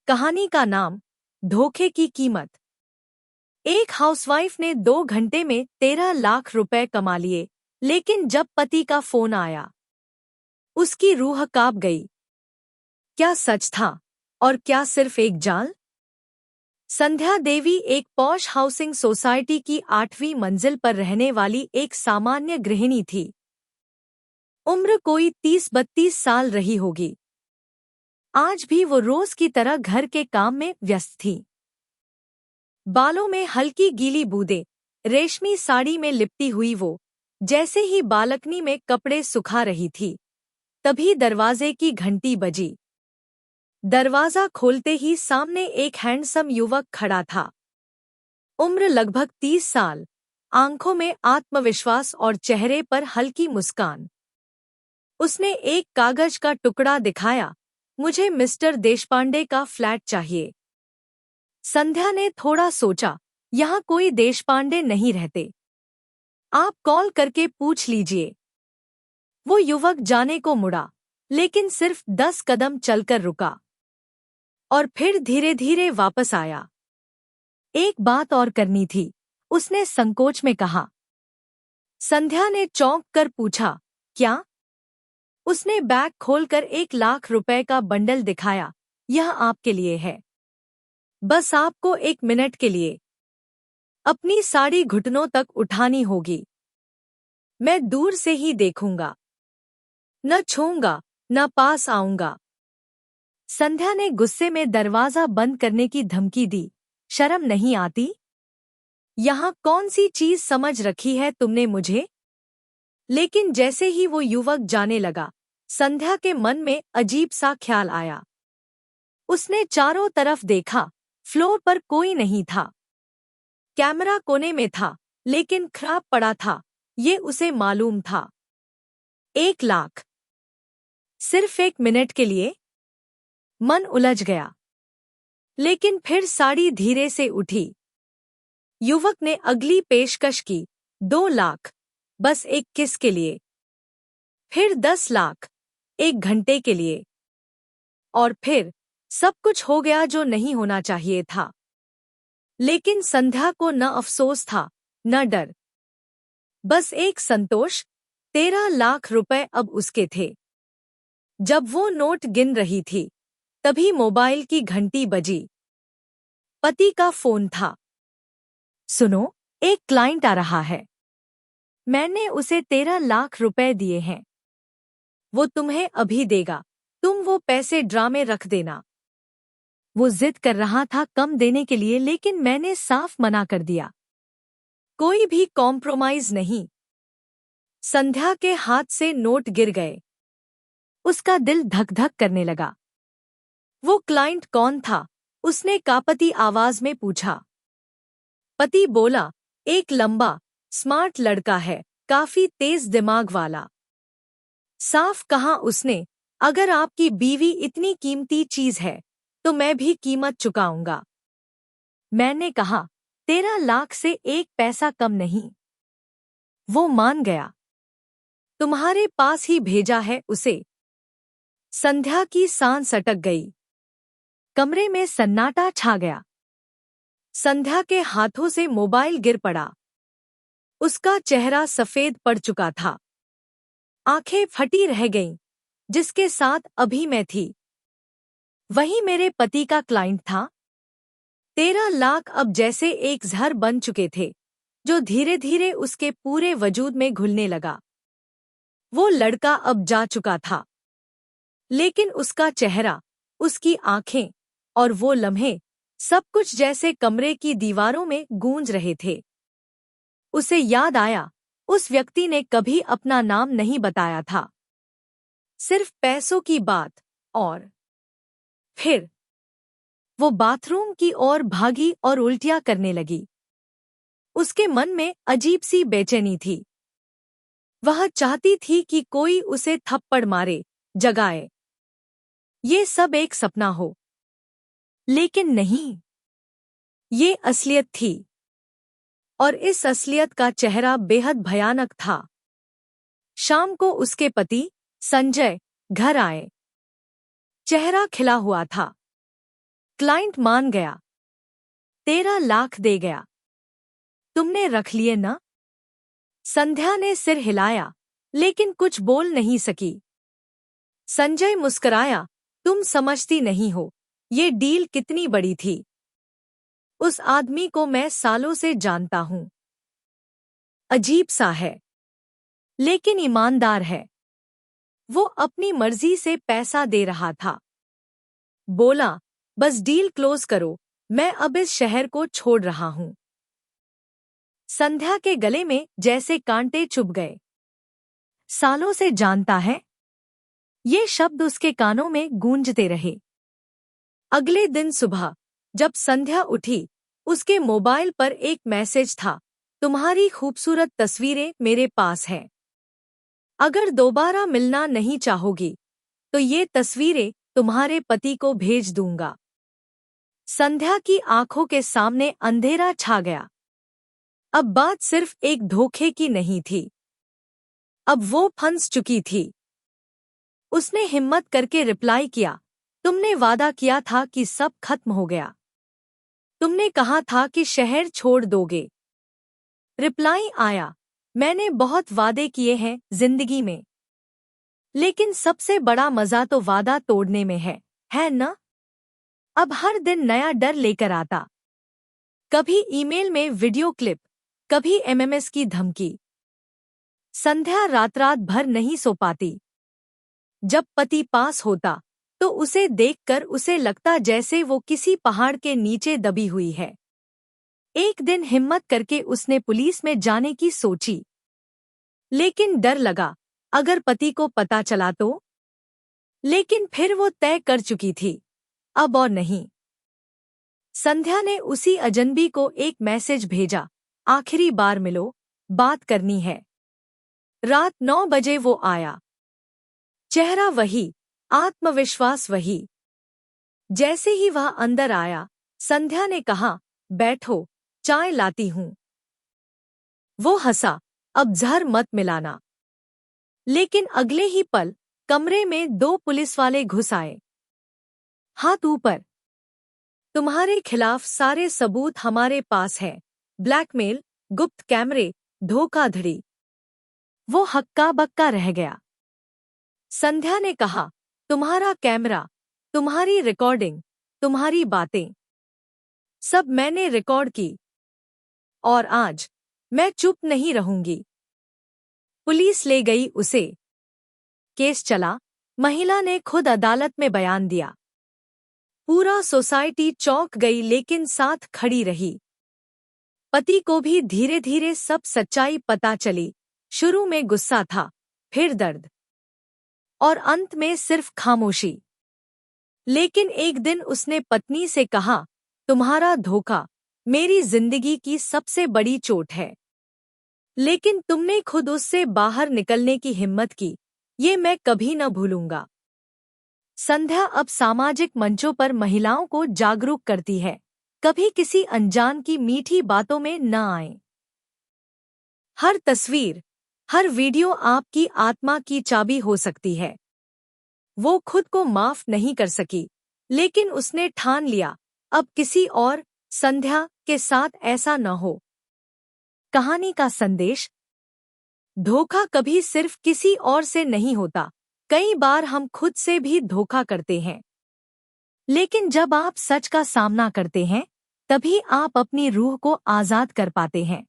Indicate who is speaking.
Speaker 1: कहानी का नाम धोखे की कीमत। एक हाउसवाइफ ने 2 घंटे में 13 लाख रुपए कमा लिए, लेकिन जब पति का फोन आया उसकी रूह कांप गई। क्या सच था और क्या सिर्फ एक जाल? संध्या देवी एक पॉश हाउसिंग सोसाइटी की 8वीं मंजिल पर रहने वाली एक सामान्य गृहिणी थी। उम्र कोई 30-32 साल रही होगी। आज भी वो रोज की तरह घर के काम में व्यस्त थी। बालों में हल्की गीली बूंदें, रेशमी साड़ी में लिपटी हुई वो जैसे ही बालकनी में कपड़े सुखा रही थी, तभी दरवाजे की घंटी बजी। दरवाजा खोलते ही सामने एक हैंडसम युवक खड़ा था। उम्र लगभग 30 साल, आंखों में आत्मविश्वास और चेहरे पर हल्की मुस्कान। उसने एक कागज का टुकड़ा दिखाया। मुझे मिस्टर देशपांडे का फ्लैट चाहिए। संध्या ने थोड़ा सोचा, यहाँ कोई देशपांडे नहीं रहते। आप कॉल करके पूछ लीजिए। वो युवक जाने को मुड़ा, लेकिन सिर्फ 10 कदम चलकर रुका और फिर धीरे धीरे वापस आया। एक बात और करनी थी, उसने संकोच में कहा। संध्या ने चौंक कर पूछा, क्या? उसने बैग खोलकर 1 लाख रुपए का बंडल दिखाया। यह आपके लिए है। बस आपको 1 मिनट के लिए अपनी साड़ी घुटनों तक उठानी होगी। मैं दूर से ही देखूंगा, न छूऊंगा, न पास आऊंगा। संध्या ने गुस्से में दरवाजा बंद करने की धमकी दी। शर्म नहीं आती? यहाँ कौन सी चीज समझ रखी है तुमने मुझे? लेकिन जैसे ही वो युवक जाने लगा, संध्या के मन में अजीब सा ख्याल आया। उसने चारों तरफ देखा, फ्लोर पर कोई नहीं था। कैमरा कोने में था, लेकिन खराब पड़ा था, ये उसे मालूम था। 1 लाख सिर्फ 1 मिनट के लिए? मन उलझ गया। लेकिन फिर साड़ी धीरे से उठी। युवक ने अगली पेशकश की, 2 लाख, बस एक किस के लिए। फिर 10 लाख, 1 घंटे के लिए। और फिर सब कुछ हो गया जो नहीं होना चाहिए था। लेकिन संध्या को न अफसोस था, न डर, बस एक संतोष। 13 लाख रुपए अब उसके थे। जब वो नोट गिन रही थी, तभी मोबाइल की घंटी बजी। पति का फोन था। सुनो, एक क्लाइंट आ रहा है। मैंने उसे 13 लाख रुपए दिए हैं। वो तुम्हें अभी देगा। तुम वो पैसे ड्रा में रख देना। वो जिद कर रहा था कम देने के लिए, लेकिन मैंने साफ मना कर दिया। कोई भी कॉम्प्रोमाइज नहीं। संध्या के हाथ से नोट गिर गए। उसका दिल धक धक करने लगा। वो क्लाइंट कौन था? उसने कांपती आवाज में पूछा। पति बोला, एक लंबा, स्मार्ट लड़का है, काफी तेज दिमाग वाला। साफ कहा उसने, अगर आपकी बीवी इतनी कीमती चीज है, तो मैं भी कीमत चुकाऊंगा। मैंने कहा, 13 लाख से 1 पैसा कम नहीं। वो मान गया। तुम्हारे पास ही भेजा है उसे। संध्या की सांस अटक गई। कमरे में सन्नाटा छा गया। संध्या के हाथों से मोबाइल गिर पड़ा। उसका चेहरा सफेद पड़ चुका था। आंखें फटी रह गईं, जिसके साथ अभी मैं थी, वही मेरे पति का क्लाइंट था। 13 लाख अब जैसे एक जहर बन चुके थे, जो धीरे धीरे उसके पूरे वजूद में घुलने लगा। वो लड़का अब जा चुका था, लेकिन उसका चेहरा, उसकी आंखें और वो लम्हे, सब कुछ जैसे कमरे की दीवारों में गूंज रहे थे। उसे याद आया, उस व्यक्ति ने कभी अपना नाम नहीं बताया था, सिर्फ पैसों की बात। और फिर वो बाथरूम की ओर भागी और उल्टियां करने लगी। उसके मन में अजीब सी बेचैनी थी। वह चाहती थी कि कोई उसे थप्पड़ मारे, जगाए। ये सब एक सपना हो, लेकिन नहीं, ये असलियत थी। और इस असलियत का चेहरा बेहद भयानक था। शाम को उसके पति, संजय, घर आए। चेहरा खिला हुआ था। क्लाइंट मान गया, 13 लाख दे गया। तुमने रख लिए ना? संध्या ने सिर हिलाया, लेकिन कुछ बोल नहीं सकी। संजय मुस्कुराया, तुम समझती नहीं हो, ये डील कितनी बड़ी थी। उस आदमी को मैं सालों से जानता हूं। अजीब सा है, लेकिन ईमानदार है। वो अपनी मर्जी से पैसा दे रहा था। बोला, बस डील क्लोज करो, मैं अब इस शहर को छोड़ रहा हूं। संध्या के गले में जैसे कांटे चुभ गए। सालों से जानता है, ये शब्द उसके कानों में गूंजते रहे। अगले दिन सुबह जब संध्या उठी, उसके मोबाइल पर एक मैसेज था, तुम्हारी खूबसूरत तस्वीरें मेरे पास हैं। अगर दोबारा मिलना नहीं चाहोगी तो ये तस्वीरें तुम्हारे पति को भेज दूंगा। संध्या की आंखों के सामने अंधेरा छा गया। अब बात सिर्फ एक धोखे की नहीं थी, अब वो फंस चुकी थी। उसने हिम्मत करके रिप्लाई किया, तुमने वादा किया था कि सब खत्म हो गया। तुमने कहा था कि शहर छोड़ दोगे। रिप्लाई आया, मैंने बहुत वादे किए हैं जिंदगी में, लेकिन सबसे बड़ा मजा तो वादा तोड़ने में है ना? अब हर दिन नया डर लेकर आता। कभी ईमेल में वीडियो क्लिप, कभी एमएमएस की धमकी। संध्या रात रात भर नहीं सो पाती। जब पति पास होता तो उसे देखकर उसे लगता जैसे वो किसी पहाड़ के नीचे दबी हुई है। एक दिन हिम्मत करके उसने पुलिस में जाने की सोची, लेकिन डर लगा, अगर पति को पता चला तो? लेकिन फिर वो तय कर चुकी थी, अब और नहीं। संध्या ने उसी अजनबी को एक मैसेज भेजा, आखिरी बार मिलो, बात करनी है। रात 9 बजे वो आया। चेहरा वही, आत्मविश्वास वही। जैसे ही वह अंदर आया, संध्या ने कहा, बैठो, चाय लाती हूं। वो हंसा, अब जहर मत मिलाना। लेकिन अगले ही पल कमरे में 2 पुलिस वाले घुस आए। हाथ ऊपर, तुम्हारे खिलाफ सारे सबूत हमारे पास हैं, ब्लैकमेल, गुप्त कैमरे, धोखाधड़ी। वो हक्का बक्का रह गया। संध्या ने कहा, तुम्हारा कैमरा, तुम्हारी रिकॉर्डिंग, तुम्हारी बातें, सब मैंने रिकॉर्ड की। और आज मैं चुप नहीं रहूंगी। पुलिस ले गई उसे। केस चला, महिला ने खुद अदालत में बयान दिया। पूरा सोसाइटी चौंक गई, लेकिन साथ खड़ी रही। पति को भी धीरे धीरे सब सच्चाई पता चली। शुरू में गुस्सा था, फिर दर्द, और अंत में सिर्फ खामोशी। लेकिन एक दिन उसने पत्नी से कहा, तुम्हारा धोखा मेरी जिंदगी की सबसे बड़ी चोट है, लेकिन तुमने खुद उससे बाहर निकलने की हिम्मत की, ये मैं कभी न भूलूंगा। संध्या अब सामाजिक मंचों पर महिलाओं को जागरूक करती है, कभी किसी अनजान की मीठी बातों में न आए। हर तस्वीर, हर वीडियो आपकी आत्मा की चाबी हो सकती है। वो खुद को माफ नहीं कर सकी, लेकिन उसने ठान लिया, अब किसी और, संध्या के साथ ऐसा न हो। कहानी का संदेश, धोखा कभी सिर्फ किसी और से नहीं होता, कई बार हम खुद से भी धोखा करते हैं। लेकिन जब आप सच का सामना करते हैं, तभी आप अपनी रूह को आजाद कर पाते हैं।